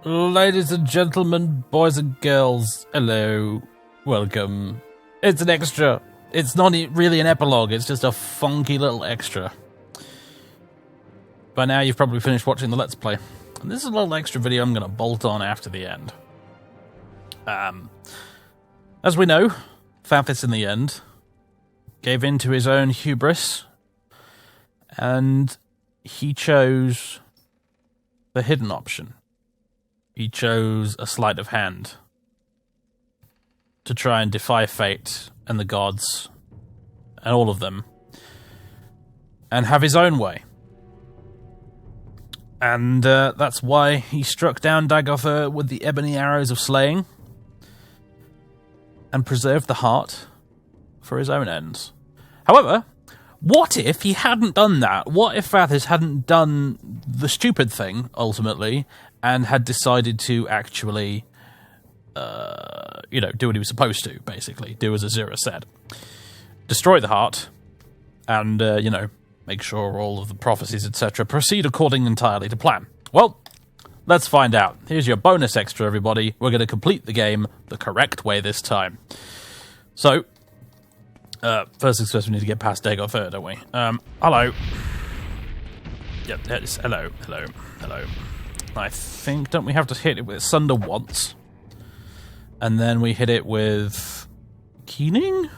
Ladies and gentlemen, boys and girls, hello, welcome. It's an extra. It's not really an epilogue, it's just a funky little extra. By now you've probably finished watching the Let's Play. And this is a little extra video I'm going to bolt on after the end. As we know, Fathis in the end gave in to his own hubris, and he chose the hidden option. He chose a sleight of hand to try and defy fate and the gods and all of them and have his own way. And that's why he struck down Dagotha with the ebony arrows of slaying and preserved the heart for his own ends. However, what if he hadn't done that? What if Fathis hadn't done the stupid thing, ultimately, and had decided to actually, do what he was supposed to, basically. Do as Azura said. Destroy the heart, and, make sure all of the prophecies, etc., proceed according entirely to plan. Well, let's find out. Here's your bonus extra, everybody. We're going to complete the game the correct way this time. So, first things first, we need to get past Dagotha, don't we? Hello. Yep, that's hello. I think, don't we have to hit it with Sunder once? And then we hit it with Keening?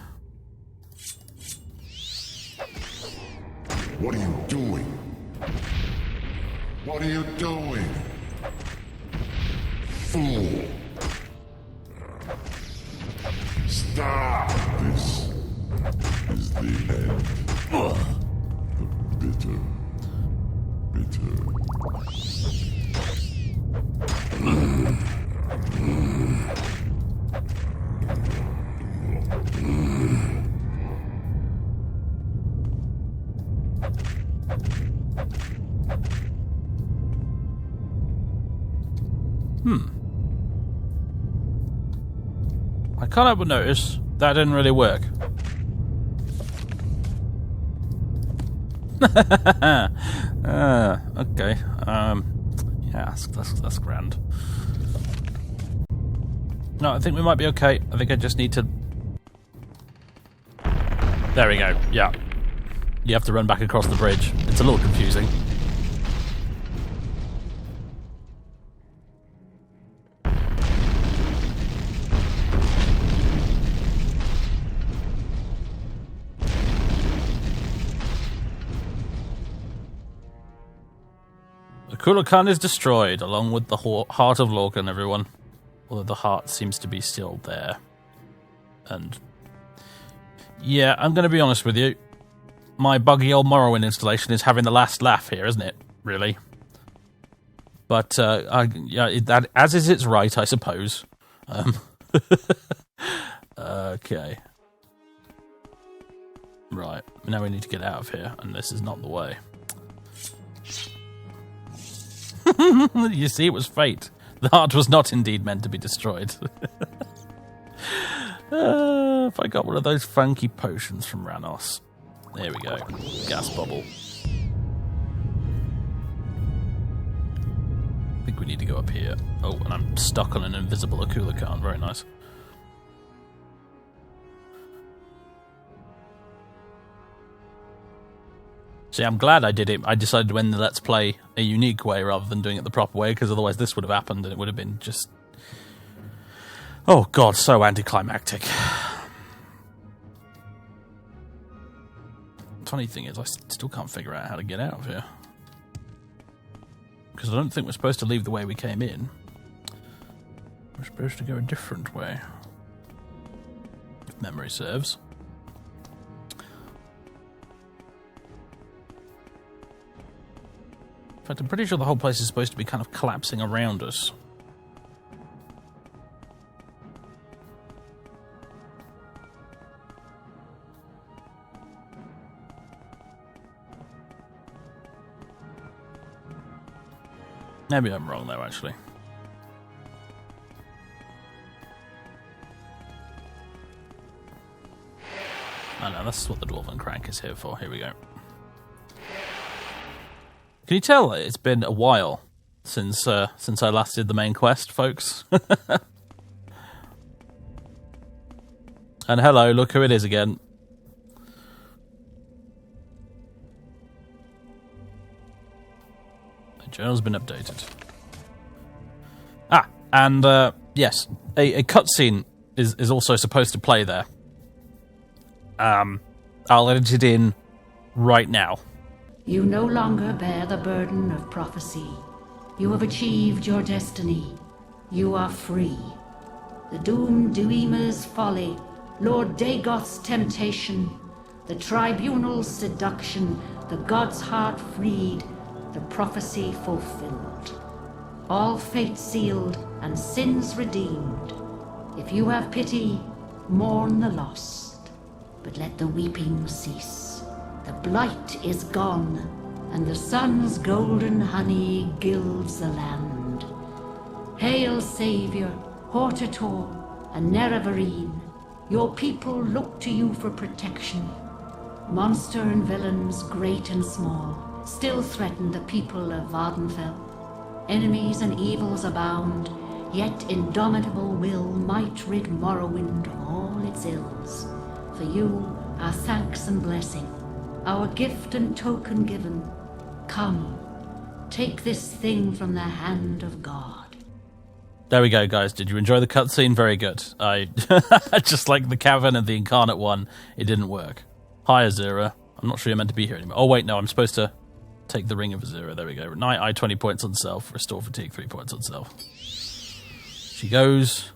What are you doing? What are you doing? Fool! Stop! This is the end. The bitter. I can't help but notice that didn't really work. Okay. Yeah, that's grand. No, I think we might be okay. I think I just need to... There we go, yeah. You have to run back across the bridge. It's a little confusing. Kulakan is destroyed, along with the heart of Lorcan, everyone. Although the heart seems to be still there. And... yeah, I'm going to be honest with you. My buggy old Morrowind installation is having the last laugh here, isn't it? Really. But, that, as is its right, I suppose. Okay. Right, now we need to get out of here, and this is not the way. You see, it was fate. The heart was not indeed meant to be destroyed. If I got one of those funky potions from Ranos. There we go. Gas bubble. I think we need to go up here. Oh, and I'm stuck on an invisible Akulakan. Very nice. See, I'm glad I did it. I decided to end the Let's Play a unique way rather than doing it the proper way, because otherwise this would have happened and it would have been just... oh, God, so anticlimactic. Funny thing is, I still can't figure out how to get out of here. Because I don't think we're supposed to leave the way we came in. We're supposed to go a different way. If memory serves. In fact, I'm pretty sure the whole place is supposed to be kind of collapsing around us. Maybe I'm wrong, though, actually. Oh no, that's what the Dwarven Crank is here for. Here we go. Can you tell it's been a while since I last did the main quest, folks. And hello, look who it is again. The journal's been updated. Ah, and yes, a cutscene is also supposed to play there. I'll edit it in right now. You no longer bear the burden of prophecy. You have achieved your destiny. You are free. The doomed Duima's folly, Lord Dagoth's temptation, the tribunal's seduction, the god's heart freed, the prophecy fulfilled. All fate sealed and sins redeemed. If you have pity, mourn the lost, but let the weeping cease. The blight is gone, and the sun's golden honey gilds the land. Hail, Savior, Hortator, and Nerevarine. Your people look to you for protection. Monster and villains, great and small, still threaten the people of Vardenfell. Enemies and evils abound, yet indomitable will might rid Morrowind of all its ills. For you, our thanks and blessing, our gift and token given. Come, take this thing from the hand of God. There we go, guys. Did you enjoy the cutscene? Very good. I just like the cavern and the incarnate one, it didn't work. Hi, Azura. I'm not sure you're meant to be here anymore. Oh, wait, no, I'm supposed to take the Ring of Azura. There we go. Night Eye, 20 points on self. Restore fatigue, 3 points on self. She goes.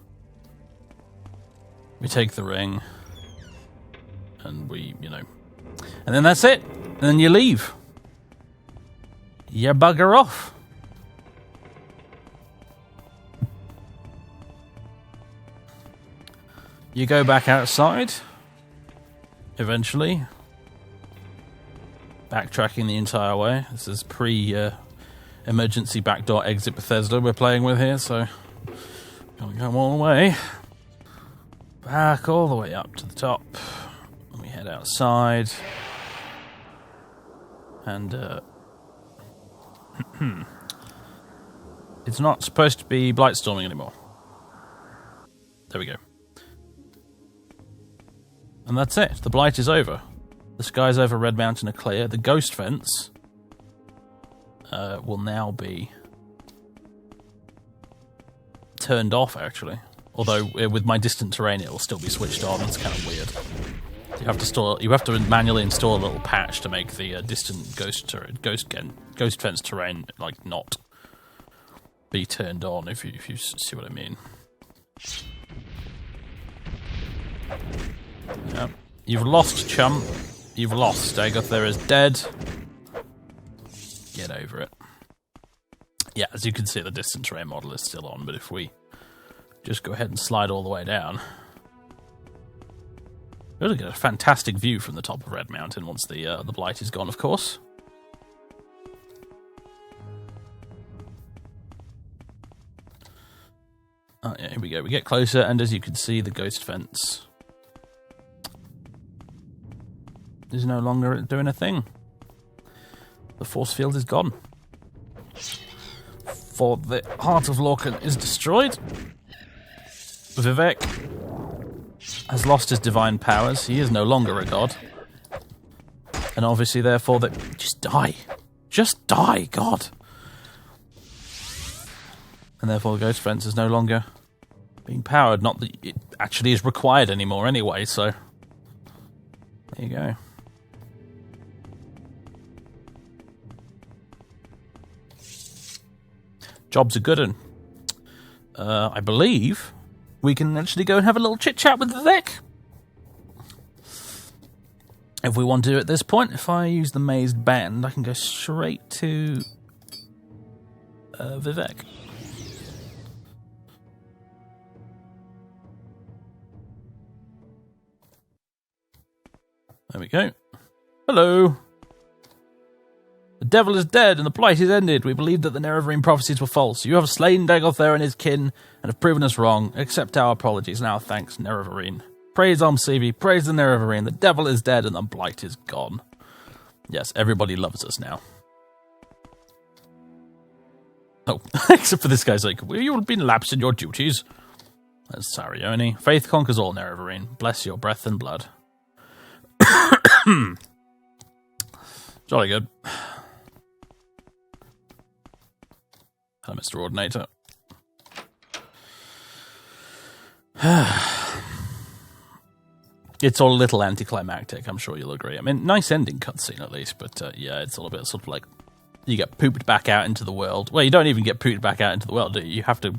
We take the ring. And we, And then that's it. And then you leave. You bugger off. You go back outside, eventually, backtracking the entire way. This is pre-emergency backdoor exit Bethesda we're playing with here, so gotta go all the way. Back all the way up to the top. We head outside, and it's not supposed to be blightstorming anymore. There we go. And that's it. The blight is over. The skies over Red Mountain are clear. The ghost fence will now be turned off, actually. Although with my distant terrain, it will still be switched on. It's kind of weird. You have to manually install a little patch to make the distant ghost fence terrain not be turned on. If you see what I mean. Yeah. You've lost, chum. You've lost. Dagoth there is dead. Get over it. Yeah, as you can see, the distant terrain model is still on, but if we just go ahead and slide all the way down, we'll get a fantastic view from the top of Red Mountain once the blight is gone, of course. Oh, yeah, here we go. We get closer, and as you can see, the ghost fence is no longer doing a thing. The force field is gone. For the Heart of Lorcan is destroyed. Vivec has lost his divine powers. He is no longer a god. And obviously, therefore, just die. Just die, God. And therefore, the ghost fence is no longer being powered. Not that it actually is required anymore anyway, so there you go. Job's a good one. I believe we can actually go and have a little chit-chat with Vivec. If we want to at this point, if I use the mazed band, I can go straight to Vivec. There we go. Hello. The devil is dead and the blight is ended. We believe that the Nerevarine prophecies were false. You have slain Dagoth there and his kin and have proven us wrong. Accept our apologies. Now thanks, Nerevarine. Praise Omsivi, praise the Nerevarine. The devil is dead and the blight is gone. Yes, everybody loves us now. Oh, except for this guy's like, well, you've been lapsed in your duties. That's Sarioni. Faith conquers all, Nerevarine. Bless your breath and blood. Jolly good. Hello, Mr. Ordinator. It's all a little anticlimactic, I'm sure you'll agree. I mean, nice ending cutscene at least, but yeah, it's all a bit sort of like you get pooped back out into the world. Well, you don't even get pooped back out into the world, do you? You have to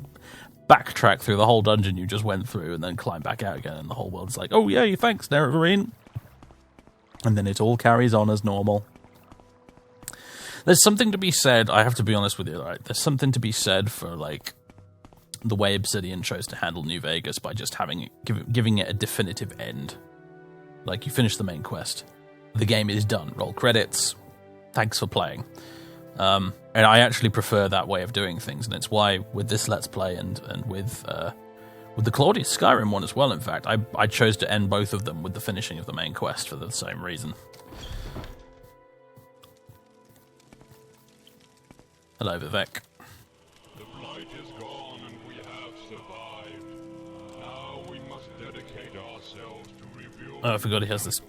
backtrack through the whole dungeon you just went through and then climb back out again, and the whole world's like, oh, yay, thanks, Nerevarine. And then it all carries on as normal. There's something to be said, I have to be honest with you, right? There's something to be said for, like, the way Obsidian chose to handle New Vegas by just giving it a definitive end. Like, you finish the main quest. The game is done. Roll credits. Thanks for playing. And I actually prefer that way of doing things, and it's why with this Let's Play and with the Claudius Skyrim one as well, in fact, I chose to end both of them with the finishing of the main quest for the same reason. Hello, Vivec. The blight is gone and we have survived. Now we must dedicate ourselves to rebuild. Oh, I forgot he has this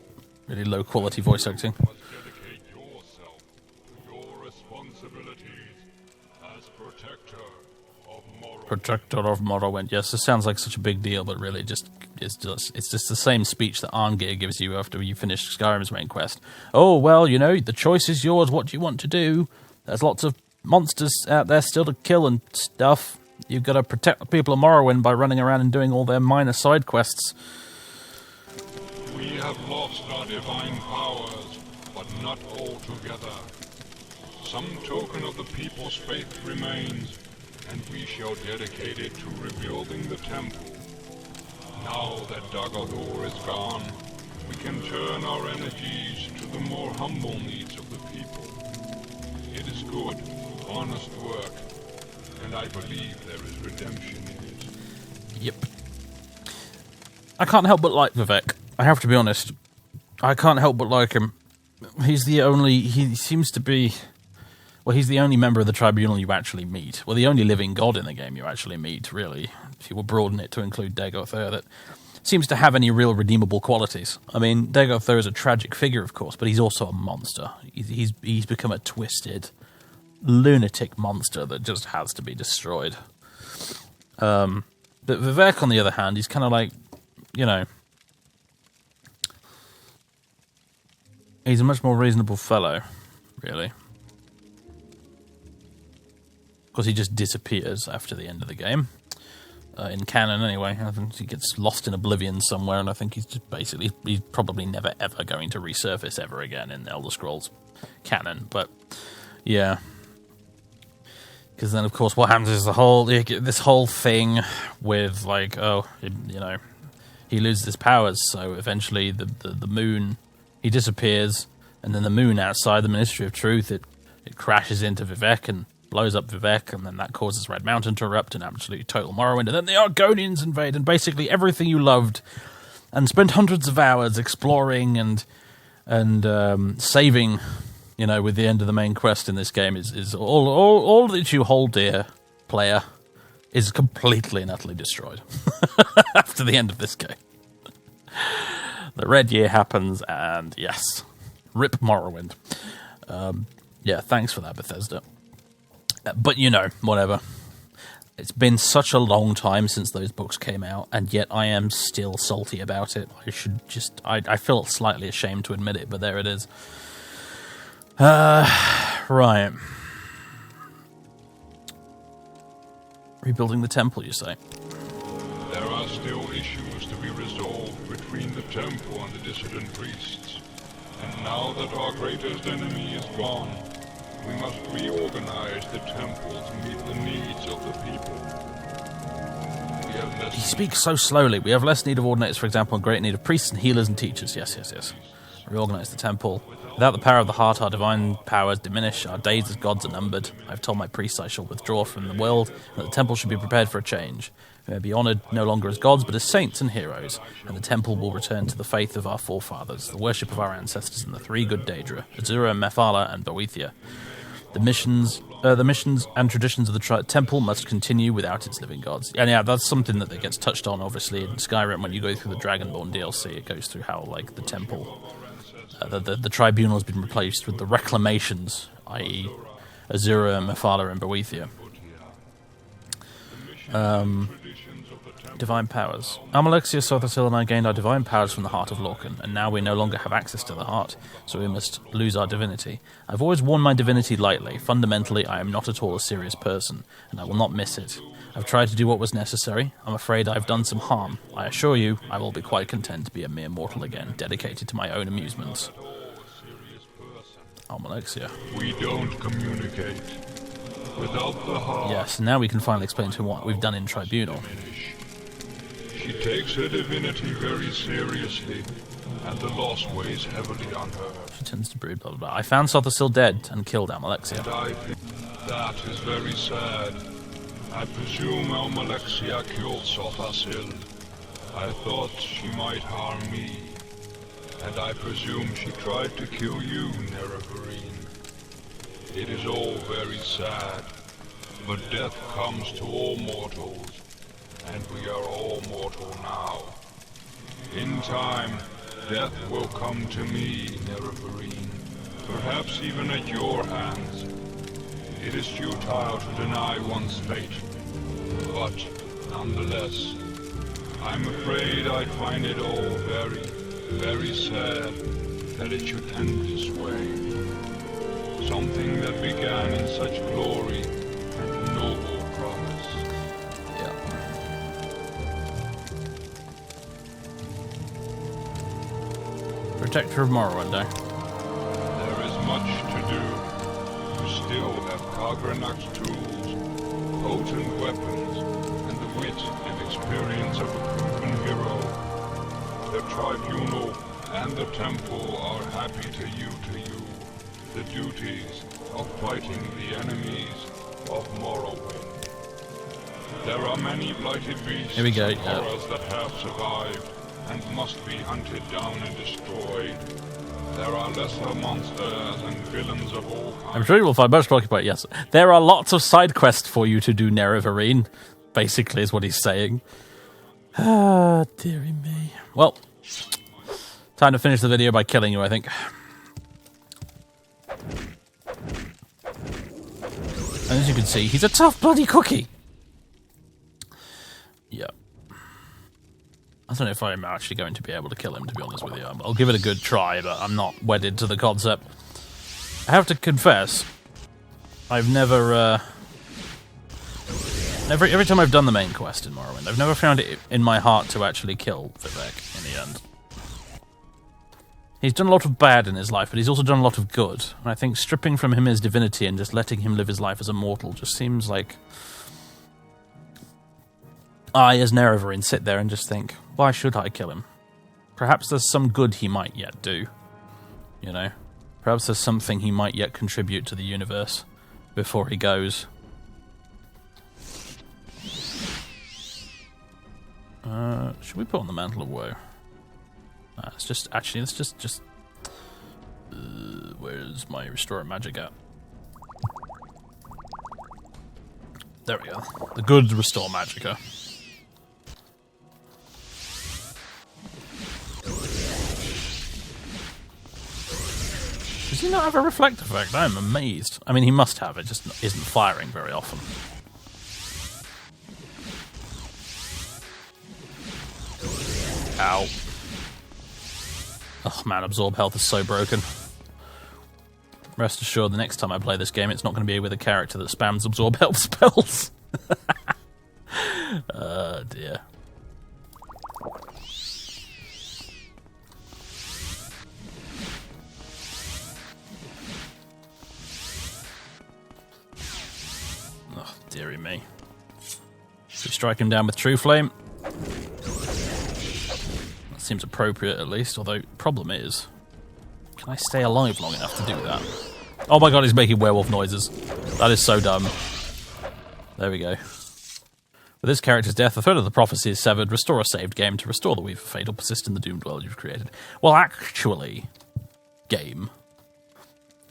really low quality voice acting. You must dedicate yourself to your responsibilities as protector of Morrowind. Protector of Morrowind. Yes, this sounds like such a big deal, but really it's just the same speech that Arngeir gives you after you finish Skyrim's main quest. Oh, well, you know, the choice is yours. What do you want to do? There's lots of monsters out there still to kill and stuff. You've got to protect the people of Morrowind by running around and doing all their minor side quests. We have lost our divine powers, but not altogether. Some token of the people's faith remains, and we shall dedicate it to rebuilding the temple. Now that Dagordur is gone, we can turn our energies to the more humble needs of the people. It is good, honest work, and I believe there is redemption in it. Yep. I can't help but like Vivec. I have to be honest. I can't help but like him. He seems to be... Well, he's the only member of the Tribunal you actually meet. Well, the only living god in the game you actually meet, really. If you would broaden it to include Dagordur, that seems to have any real redeemable qualities. I mean, Dagordur is a tragic figure, of course, but he's also a monster. He's become a twisted, lunatic monster that just has to be destroyed. But Vivec, on the other hand, he's kind of like, you know... He's a much more reasonable fellow, really. Of course, he just disappears after the end of the game. In canon, anyway. I think he gets lost in oblivion somewhere, and I think he's just basically... He's probably never, ever going to resurface ever again in Elder Scrolls canon. But, yeah. Because then, of course, what happens is this whole thing with, like, oh, you know, he loses his powers, so eventually the moon... He disappears, and then the moon outside the Ministry of Truth, it crashes into Vivec and blows up Vivec, and then that causes Red Mountain to erupt and absolutely total Morrowind, and then the Argonians invade, and basically everything you loved and spent hundreds of hours exploring and saving, you know, with the end of the main quest in this game is all that you hold dear, player, is completely and utterly destroyed after the end of this game. The Red Year happens, and yes, rip Morrowind. Yeah, thanks for that, Bethesda. But, you know, whatever. It's been such a long time since those books came out, and yet I am still salty about it. I feel slightly ashamed to admit it, but there it is. Right. Rebuilding the temple, you say? There are still issues to be resolved between the temple and the dissident priests. And now that our greatest enemy is gone, we must reorganize the temple to meet the needs of the people. He speaks so slowly. We have less need of ordinators, for example, and great need of priests and healers and teachers. Yes. Reorganize the temple. Without the power of the heart, our divine powers diminish. Our days as gods are numbered. I have told my priests I shall withdraw from the world, and that the temple should be prepared for a change. We may be honoured no longer as gods, but as saints and heroes, and the temple will return to the faith of our forefathers, the worship of our ancestors, and the three good Daedra, Azura, Mephala, and Boethia. The missions The missions and traditions of the temple must continue without its living gods. And yeah, that's something that gets touched on, obviously, in Skyrim. When you go through the Dragonborn DLC, it goes through how, like, the temple, the tribunal has been replaced with the reclamations, i.e. Azura, Mephala, and Boethia. Divine powers. Almalexia, Sothasil, and I gained our divine powers from the Heart of Lorcan, and now we no longer have access to the heart, so we must lose our divinity. I've always worn my divinity lightly. Fundamentally, I am not at all a serious person, and I will not miss it. I've tried to do what was necessary. I'm afraid I've done some harm. I assure you, I will be quite content to be a mere mortal again, dedicated to my own amusements. Almalexia. We don't communicate. Without the heart... Yes, now we can finally explain to him what we've done in Tribunal. She takes her divinity very seriously, and the loss weighs heavily on her. She tends to brood, blah, blah, blah. I found Sothasil dead and killed Almalexia. And I think that is very sad. I presume Almalexia killed Sothasil. I thought she might harm me. And I presume she tried to kill you, Nerevarine. It is all very sad, but death comes to all mortals. And we are all mortal now. In time, death will come to me, Nerevarine, perhaps even at your hands. It is futile to deny one's fate, but nonetheless, I'm afraid I find it all very, very sad that it should end this way. Something that began in such glory and noble promise. Protector of Morrowind, eh? There is much to do. You still have Kagranak's tools, potent weapons, and the wit and experience of a proven hero. The Tribunal and the Temple are happy to you the duties of fighting the enemies of Morrowind. There are many blighted beasts Here we go, and horrors that have survived and must be hunted down and destroyed. There are lesser monsters and villains of all kinds. I'm sure you will find much to occupy, yes. There are lots of side quests for you to do, Nerevarine, basically is what he's saying. Ah, dearie me. Well, time to finish the video by killing you, I think. And as you can see, he's a tough bloody cookie. Yeah. I don't know if I'm actually going to be able to kill him, to be honest with you. I'll give it a good try, but I'm not wedded to the concept. I have to confess, I've never, every time I've done the main quest in Morrowind, I've never found it in my heart to actually kill Vivec in the end. He's done a lot of bad in his life, but he's also done a lot of good. And I think stripping from him his divinity and just letting him live his life as a mortal just seems like... I, as Nerevarine, sit there and just think, why should I kill him? Perhaps there's some good he might yet do. You know? Perhaps there's something he might yet contribute to the universe before he goes. Should we put on the Mantle of Woe? It's just, actually, let's just... where's my Restore Magic at? There we go. The good Restore Magicka. Does he not have a reflect effect? I'm amazed. I mean, he must have, it just isn't firing very often. Ow. Oh man, Absorb Health is so broken. Rest assured, the next time I play this game, it's not going to be with a character that spams Absorb Health spells. Oh dear. Oh, dearie me. Should we strike him down with True Flame? Seems appropriate at least, although problem is, can I stay alive long enough to do that? Oh my god, he's making werewolf noises. That is so dumb. There we go. With this character's death, a third of the prophecy is severed. Restore a saved game to restore the Weave of Fate or persist in the doomed world you've created. Well, actually, game,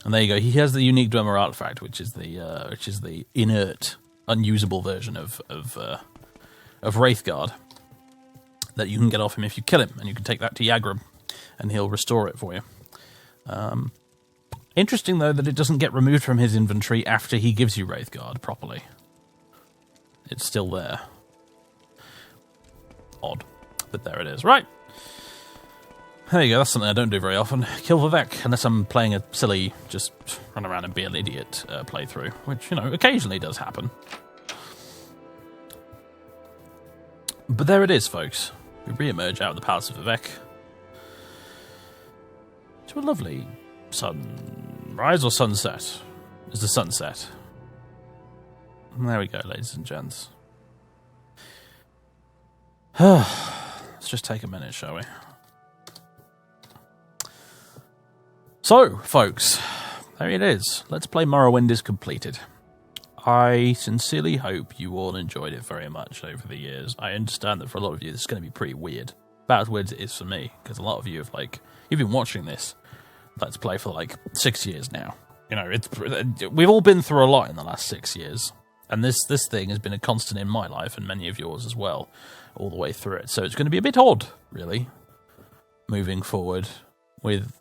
And there you go. He has the unique Dwemer artifact, which is the inert, unusable version of Wraithguard that you can get off him if you kill him, and you can take that to Yagram, and he'll restore it for you. Interesting, though, that it doesn't get removed from his inventory after he gives you Wraithguard properly. It's still there. Odd. But there it is. Right. There you go. That's something I don't do very often. Kill Vivec, unless I'm playing a silly, just run around and be an idiot playthrough, which, occasionally does happen. But there it is, folks. We re-emerge out of the Palace of Vivec to a lovely sunrise or sunset. It's the sunset. And there we go, ladies and gents. Let's just take a minute, shall we? So, folks, there it is. Let's Play Morrowind is completed. I sincerely hope you all enjoyed it very much over the years. I understand that for a lot of you, this is going to be pretty weird. About as weird as it is for me, because a lot of you have, you've been watching this Let's Play for, 6 years now. We've all been through a lot in the last 6 years. And this thing has been a constant in my life, and many of yours as well, all the way through it. So it's going to be a bit odd, really, moving forward with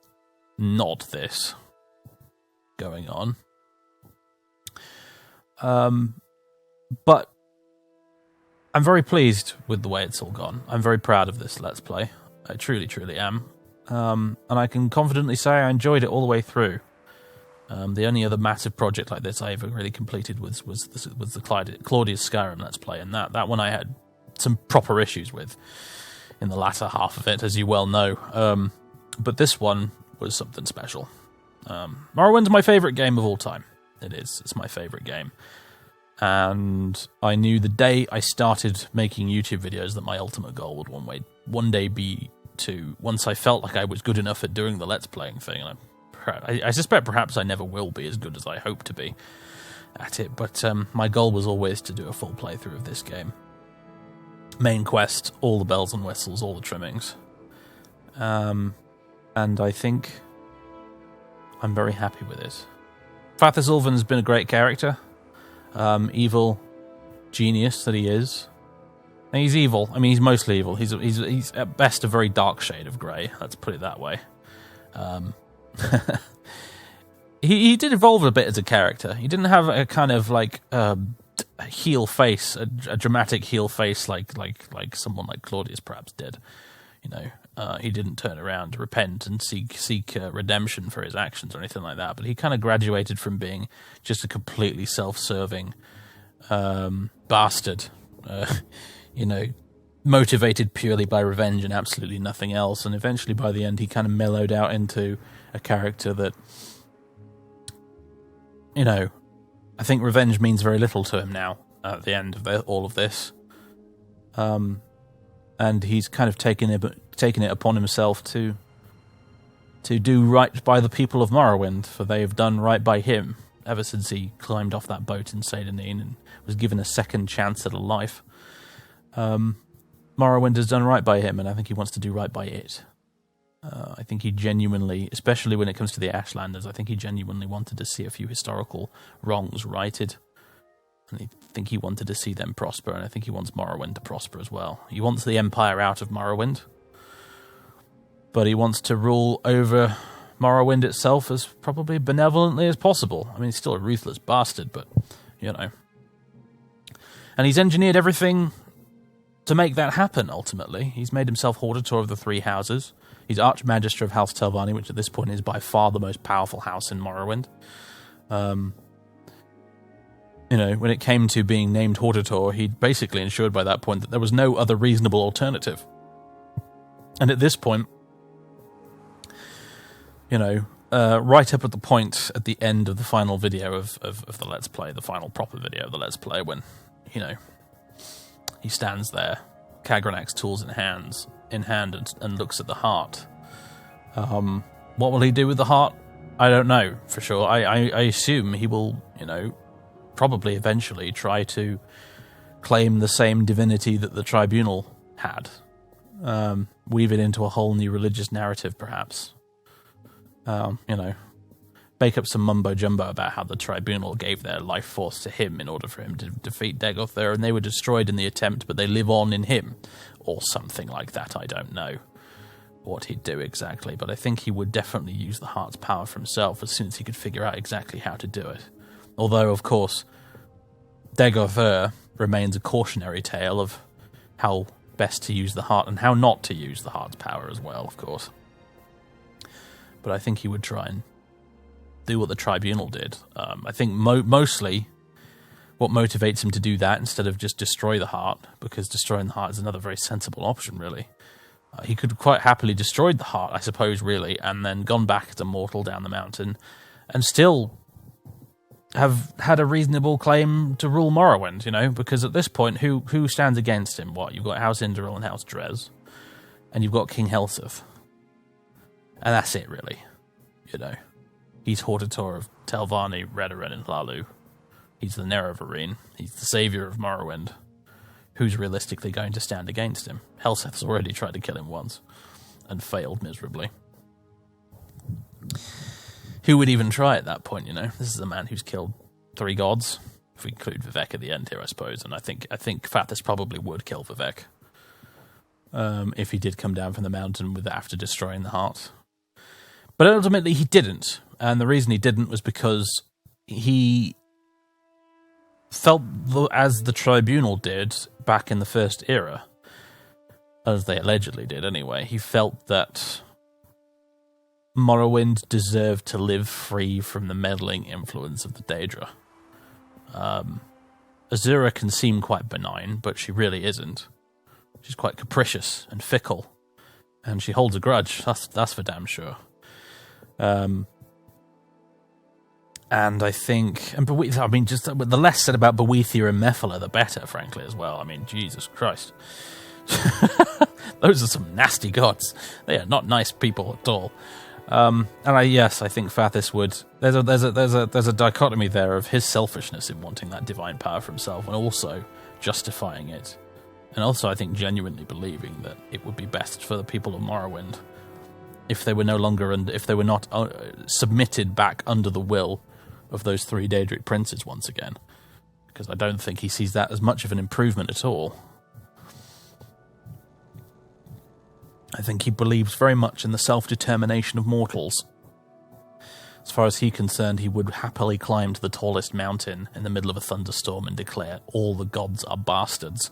not this going on. But I'm very pleased with the way it's all gone. I'm very proud of this Let's Play. I truly, truly am. And I can confidently say I enjoyed it all the way through. The only other massive project like this I ever really completed was the Claudius Skyrim Let's Play, and that one I had some proper issues with in the latter half of it, as you well know. But this one was something special. Morrowind's my favourite game of all time. It is. It's my favourite game. And I knew the day I started making YouTube videos that my ultimate goal would one day be to, once I felt like I was good enough at doing the Let's Playing thing, and I suspect perhaps I never will be as good as I hope to be at it, but my goal was always to do a full playthrough of this game. Main quest, all the bells and whistles, all the trimmings. And I think I'm very happy with it. Fathers Ulven's been a great character. Evil genius that he is. And he's evil. I mean, he's mostly evil. He's at best a very dark shade of grey. Let's put it that way. He did evolve a bit as a character. He didn't have a kind of heel face, a dramatic heel face like someone like Claudius perhaps did. He didn't turn around to repent and seek redemption for his actions or anything like that. But he kind of graduated from being just a completely self-serving bastard, motivated purely by revenge and absolutely nothing else. And eventually, by the end, he kind of mellowed out into a character that, I think revenge means very little to him now at the end of all of this. And he's kind of taken it upon himself to do right by the people of Morrowind, for they have done right by him ever since he climbed off that boat in Seydanine and was given a second chance at a life. Morrowind has done right by him, and I think he wants to do right by it. I think he genuinely, especially when it comes to the Ashlanders, I think he genuinely wanted to see a few historical wrongs righted. And I think he wanted to see them prosper, and I think he wants Morrowind to prosper as well. He wants the Empire out of Morrowind, but he wants to rule over Morrowind itself as probably benevolently as possible. I mean, he's still a ruthless bastard, but, And he's engineered everything to make that happen, ultimately. He's made himself Auditor of the Three Houses. He's Archmagister of House Telvanni, which at this point is by far the most powerful house in Morrowind. When it came to being named Auditor, he'd basically ensured by that point that there was no other reasonable alternative. And at this point, right up at the point at the end of the final video of the Let's Play, the final proper video of the Let's Play, when, he stands there, Kagranak's tools in hand and looks at the heart. What will he do with the heart? I don't know for sure. I assume he will, probably eventually try to claim the same divinity that the tribunal had. Weave it into a whole new religious narrative, perhaps. make up some mumbo-jumbo about how the Tribunal gave their life force to him in order for him to defeat Dagothr, and they were destroyed in the attempt, but they live on in him, or something like that. I don't know what he'd do exactly, but I think he would definitely use the Heart's power for himself as soon as he could figure out exactly how to do it. Although, of course, Dagothr remains a cautionary tale of how best to use the Heart and how not to use the Heart's power as well, of course. But I think he would try and do what the Tribunal did. I think mostly what motivates him to do that instead of just destroy the Heart, because destroying the Heart is another very sensible option, really. He could quite happily destroyed the Heart, I suppose, really, and then gone back as a mortal down the mountain, and still have had a reasonable claim to rule Morrowind, you know, because at this point, who stands against him? What? You've got House Induril and House Drez, and you've got King Helseth. And that's it, really, you know. He's Hortator of Telvanni, Redoran, and Hlaalu. He's the Nerevarine. He's the saviour of Morrowind. Who's realistically going to stand against him? Helseth's already tried to kill him once, and failed miserably. Who would even try at that point, you know? This is a man who's killed 3 gods, if we include Vivec at the end here, I suppose, and I think Fathis probably would kill Vivec, if he did come down from the mountain after destroying the Heart. But ultimately he didn't, and the reason he didn't was because he felt, as the Tribunal did back in the First Era, as they allegedly did anyway, he felt that Morrowind deserved to live free from the meddling influence of the Daedra. Azura can seem quite benign, but she really isn't. She's quite capricious and fickle, and she holds a grudge, that's for damn sure. And I think, just the less said about Boethia and Mephala, the better, frankly, as well. I mean, Jesus Christ. Those are some nasty gods. They are not nice people at all. And I think Fathis would. There's a dichotomy there of his selfishness in wanting that divine power for himself, and also justifying it, and also I think genuinely believing that it would be best for the people of Morrowind if they were no longer if they were not submitted back under the will of those 3 Daedric princes once again, because I don't think he sees that as much of an improvement at all. I think he believes very much in the self-determination of mortals. As far as he's concerned, he would happily climb to the tallest mountain in the middle of a thunderstorm and declare all the gods are bastards.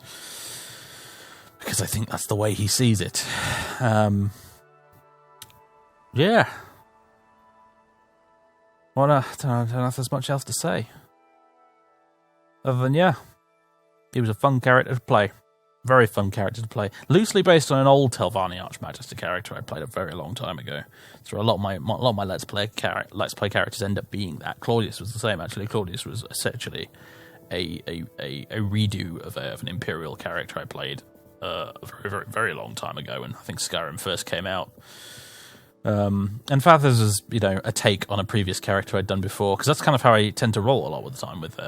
Because I think that's the way he sees it. Yeah. Well, I don't know if there's much else to say. Other than, yeah, he was a fun character to play. Very fun character to play. Loosely based on an old Telvanni Archmagister character I played a very long time ago. So a lot of my Let's Play characters end up being that. Claudius was the same, actually. Claudius was essentially a redo of an Imperial character I played a very, very, very long time ago when I think Skyrim first came out. And Fathers is, a take on a previous character I'd done before, because that's kind of how I tend to roll a lot of the time with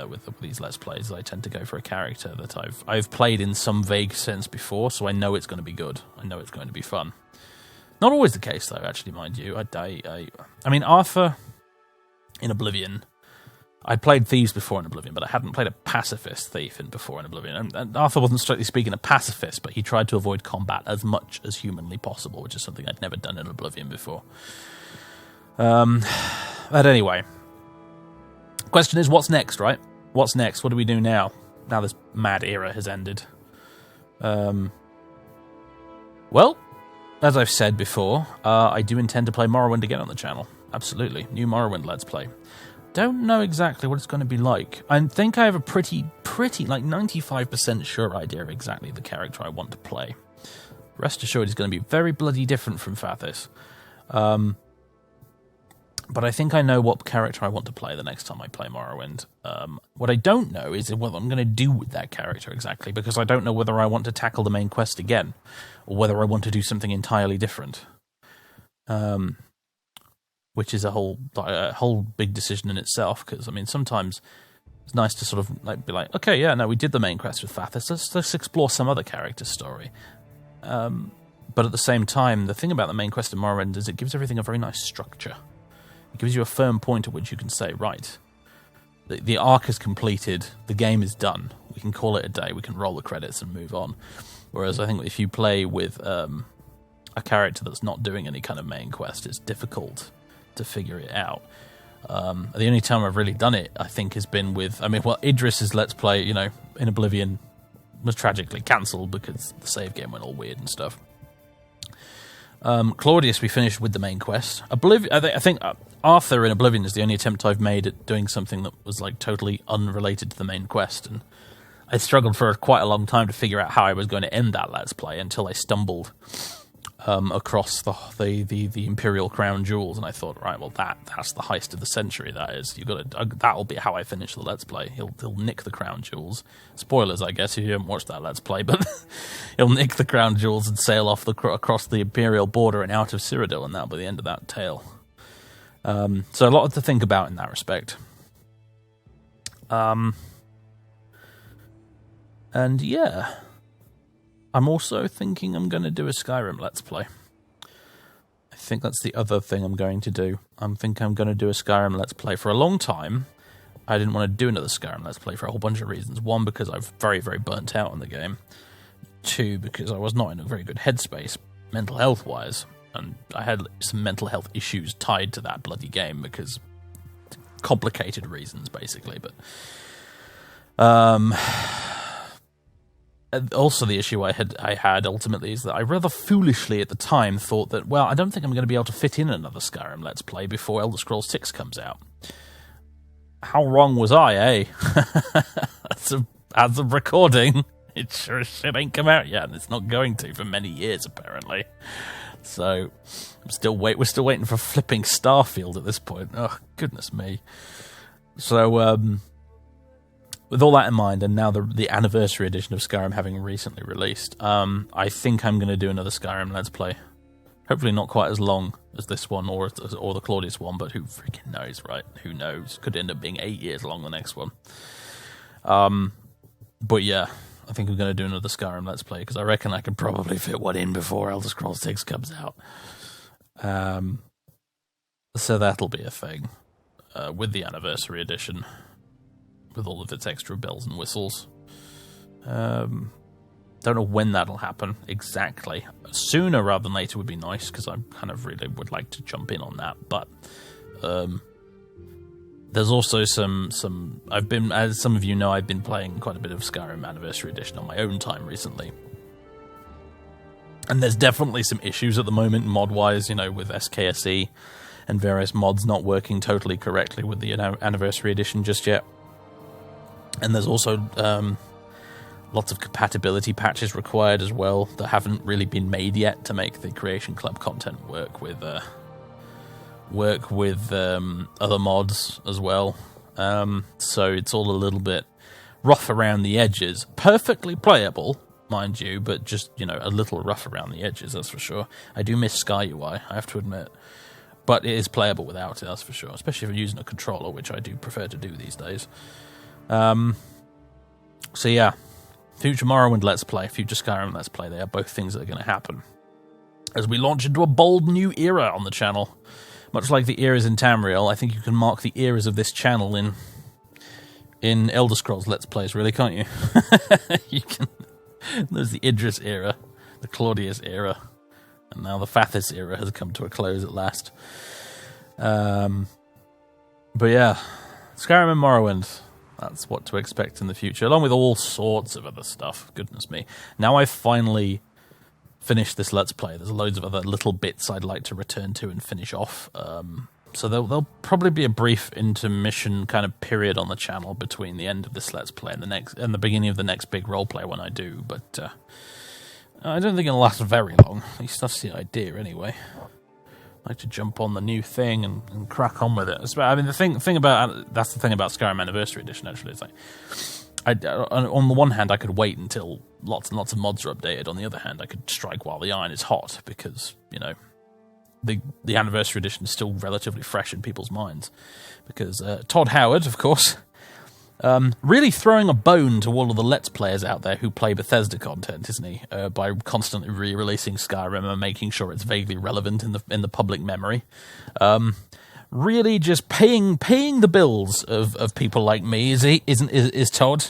these Let's Plays. I tend to go for a character that I've played in some vague sense before, so I know it's going to be good. I know it's going to be fun. Not always the case, though, actually, mind you. I mean, Arthur in Oblivion, I'd played Thieves before in Oblivion, but I hadn't played a pacifist thief before in Oblivion. And Arthur wasn't strictly speaking a pacifist, but he tried to avoid combat as much as humanly possible, which is something I'd never done in Oblivion before. But anyway, question is, what's next, right? What's next? What do we do now? Now this mad era has ended. Well, as I've said before, I do intend to play Morrowind again on the channel. Absolutely. New Morrowind Let's Play. Don't know exactly what it's going to be like. I think I have a pretty, like 95% sure idea of exactly the character I want to play. Rest assured, it's going to be very bloody different from Fathis. But I think I know what character I want to play the next time I play Morrowind. What I don't know is what I'm going to do with that character exactly, because I don't know whether I want to tackle the main quest again, or whether I want to do something entirely different. Which is a whole big decision in itself, because, I mean, sometimes it's nice to sort of be like, okay, yeah, no, we did the main quest with Fathis, let's explore some other character's story. But at the same time, the thing about the main quest in Morrowind is it gives everything a very nice structure. It gives you a firm point at which you can say, right, the arc is completed, the game is done, we can call it a day, we can roll the credits and move on. Whereas I think if you play with a character that's not doing any kind of main quest, it's difficult to figure it out. The only time I've really done it, I think, has been with... Idris's Let's Play, in Oblivion was tragically cancelled because the save game went all weird and stuff. Claudius, we finished with the main quest. I think Arthur in Oblivion is the only attempt I've made at doing something that was like totally unrelated to the main quest, and I struggled for quite a long time to figure out how I was going to end that Let's Play until I stumbled across the Imperial Crown Jewels, and I thought, right, well, that's the heist of the century. That is, that'll be how I finish the Let's Play. He'll nick the Crown Jewels. Spoilers, I guess, if you haven't watched that Let's Play, but he'll nick the Crown Jewels and sail off across the Imperial border and out of Cyrodiil, and that'll be the end of that tale. So a lot to think about in that respect. And yeah, I'm also thinking I'm going to do a Skyrim Let's Play. I think that's the other thing I'm going to do. I'm going to do a Skyrim Let's Play. For a long time, I didn't want to do another Skyrim Let's Play for a whole bunch of reasons. One, because I was very, very burnt out on the game. Two, because I was not in a very good headspace, mental health-wise. And I had some mental health issues tied to that bloody game because complicated reasons, basically. But also the issue I had ultimately is that I rather foolishly at the time thought that, well, I don't think I'm going to be able to fit in another Skyrim Let's Play before Elder Scrolls 6 comes out. How wrong was I, eh? As of recording, it sure as shit ain't come out yet, and it's not going to for many years, apparently. So, we're still waiting for flipping Starfield at this point. Oh, goodness me. So, with all that in mind, and now the anniversary edition of Skyrim having recently released, I think I'm going to do another Skyrim Let's Play. Hopefully not quite as long as this one or the Claudius one, but who freaking knows, right? Who knows? Could end up being 8 years long, the next one. But yeah, I think I'm going to do another Skyrim Let's Play, because I reckon I can probably fit one in before Elder Scrolls 6 comes out. So that'll be a thing. With the anniversary edition, with all of its extra bells and whistles. Don't know when that'll happen exactly. Sooner rather than later would be nice, because I kind of really would like to jump in on that. But there's also some I've been, as some of you know, I've been playing quite a bit of Skyrim Anniversary Edition on my own time recently. And there's definitely some issues at the moment, mod-wise, with SKSE and various mods not working totally correctly with the Anniversary Edition just yet. And there's also lots of compatibility patches required as well that haven't really been made yet to make the Creation Club content work with other mods as well. So it's all a little bit rough around the edges. Perfectly playable, mind you, but just, a little rough around the edges, that's for sure. I do miss Sky UI, I have to admit. But it is playable without it, that's for sure. Especially if you're using a controller, which I do prefer to do these days. So yeah, future Morrowind Let's Play, future Skyrim Let's Play, they are both things that are going to happen as we launch into a bold new era on the channel. Much like the eras in Tamriel, I think you can mark the eras of this channel in Elder Scrolls Let's Plays, really, can't you? You can. There's the Idris era, the Claudius era, and now the Fathis era has come to a close at last. But yeah, Skyrim and Morrowind, that's what to expect in the future, along with all sorts of other stuff. Goodness me. Now I've finally finished this Let's Play, there's loads of other little bits I'd like to return to and finish off. So there'll probably be a brief intermission kind of period on the channel between the end of this Let's Play and the beginning of the next big roleplay when I do, but I don't think it'll last very long. At least that's the idea anyway. I like to jump on the new thing and crack on with it. I mean, that's the thing about Skyrim Anniversary Edition, actually. It's like, on the one hand, I could wait until lots and lots of mods are updated. On the other hand, I could strike while the iron is hot, because, the Anniversary Edition is still relatively fresh in people's minds. Because Todd Howard, of course, really throwing a bone to all of the Let's Players out there who play Bethesda content, isn't he? By constantly re-releasing Skyrim and making sure it's vaguely relevant in the public memory. really just paying the bills of people like me, is Todd.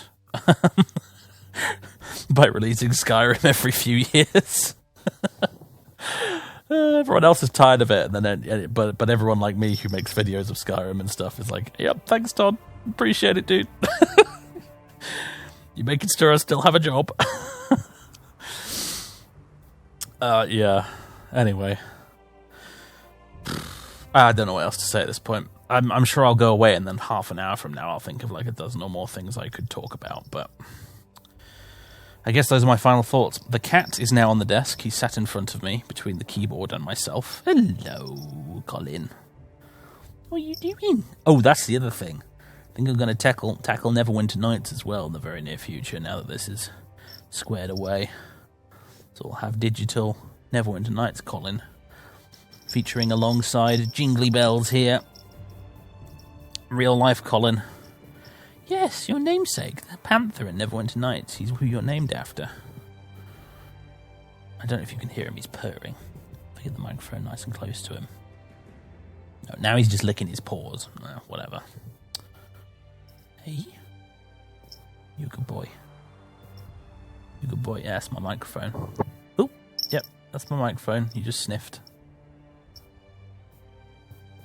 By releasing Skyrim every few years. Everyone else is tired of it, and then but everyone like me who makes videos of Skyrim and stuff is like, yep, thanks Todd, appreciate it, dude. You making sure I still have a job. Yeah. Anyway, I don't know what else to say at this point. I'm sure I'll go away, and then half an hour from now I'll think of like a dozen or more things I could talk about, but I guess those are my final thoughts. The cat is now on the desk. He's sat in front of me, between the keyboard and myself. Hello, Colin. What are you doing? Oh, that's the other thing. I think I'm going to tackle Neverwinter Nights as well in the very near future, now that this is squared away. So we'll have digital Neverwinter Nights, Colin, featuring alongside Jingly Bells here. Real life Colin. Yes, your namesake, the panther in Neverwinter Nights. He's who you're named after. I don't know if you can hear him, he's purring. If I get the microphone nice and close to him. No, now he's just licking his paws. Whatever. Hey. You good boy. You good boy. Yeah, that's my microphone. Oh, yep, that's my microphone. You just sniffed.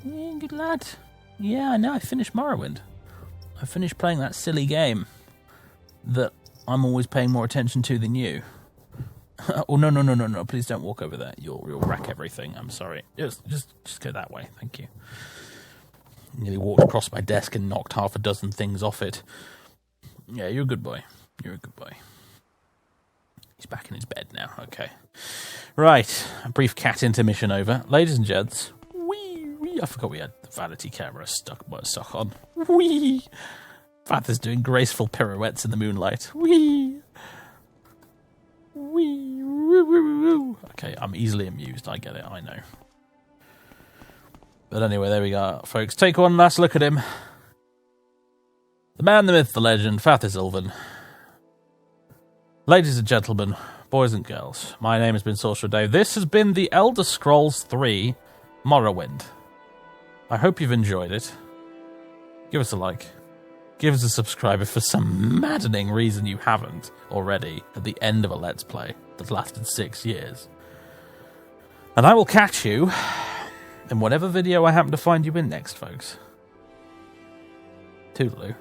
Yeah, good lad. Yeah, I know, I finished Morrowind. I finished playing that silly game that I'm always paying more attention to than you. Oh, no, please don't walk over there. You'll wreck everything. I'm sorry. Just go that way. Thank you. Nearly walked across my desk and knocked half a dozen things off it. Yeah, you're a good boy. You're a good boy. He's back in his bed now. Okay. Right. A brief cat intermission over. Ladies and gents. I forgot we had the vanity camera stuck on. Whee! Father's doing graceful pirouettes in the moonlight. Whee! Whee! Woo, woo, woo. Okay, I'm easily amused. I get it. I know. But anyway, there we go, folks. Take one last look at him. The man, the myth, the legend, Fath Sylvan. Ladies and gentlemen, boys and girls, my name has been SorcererDave. This has been the Elder Scrolls 3 Morrowind. I hope you've enjoyed it. Give us a like. Give us a subscribe if for some maddening reason you haven't already at the end of a Let's Play that's lasted 6 years. And I will catch you in whatever video I happen to find you in next, folks. Toodaloo.